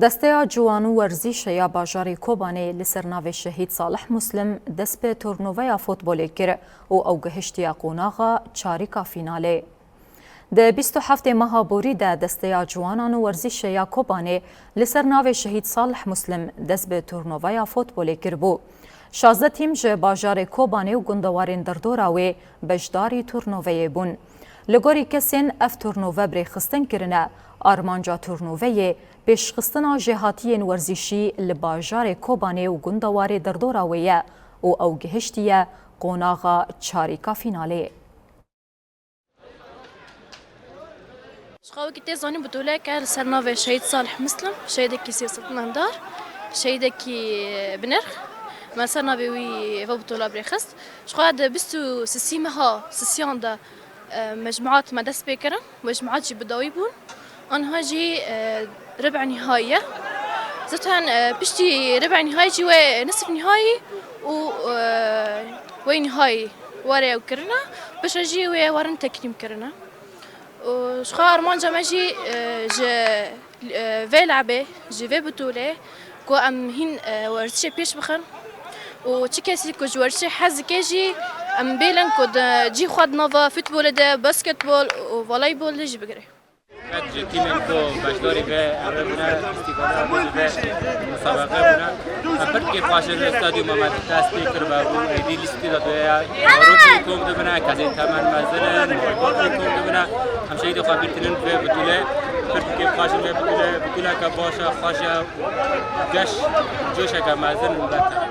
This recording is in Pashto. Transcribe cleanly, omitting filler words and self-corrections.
دسته جوان و ورزش یا باجاری کوبانه لسرناو شهید صالح مسلم دست به تورنوویا فوتبالی کرد او گهشتی قوناغا چاریکا فیناله. ده 27 ماه بوری ده دسته جوانان و ورزش یا کوبانه لسرناو شهید صالح مسلم دست به تورنوویا فوتبالی کرد بو. 16 تیم جه باجار کوبانه و گندوارین دردوراوی بجداری تورنووی بون. لگوری کسین اف تورنووه بری خستن کرنه آرمانجا تورنووه پیشخستنا جهاتی ورزشی لباجار کوبانه و گندوار دردوراویه او گهشتیه قوناغا چاریکا فیناله. شخاوة كتير زاني بطولة كان سرنا شهيد صالح مسلم شهيد كي سياسة نهدار شهيد كي بنرخ ما سرنا بوي بطولة بريخست شخاوة بستو سسيمها سسيان دا مجموعات مدرسة بكرة مجموعات جي بداوي بون أنا هاجي ربع نهائية زتان بشتي ربع نهائي جي ونصف نهائي وين نهائي ورا وكرنا باش اجي ورن تكريم كرنا وشخا ارمان جماجي جا في لعبه جي في بطوله كو ام هين ورشي بيش بخن وتشكاسي كو جورشي حز كيجي ام بيلن كو جي خد نوفا فوتبول ده باسكتبول وفولاي بول جي بغري تيمم کو باشداری به عربنا استفاده به مسابقه بنا ابد که فاشل استادیوم ما تصدیق کرده بود ایدی لیستی داده یا روکی کوم ده بنا کسی تمام مزنن موقعی کوم ده بنا همشه ایده خبر تنن به بطوله ابد که فاشل بطوله که باشه خاشه گش جوشه که مزنن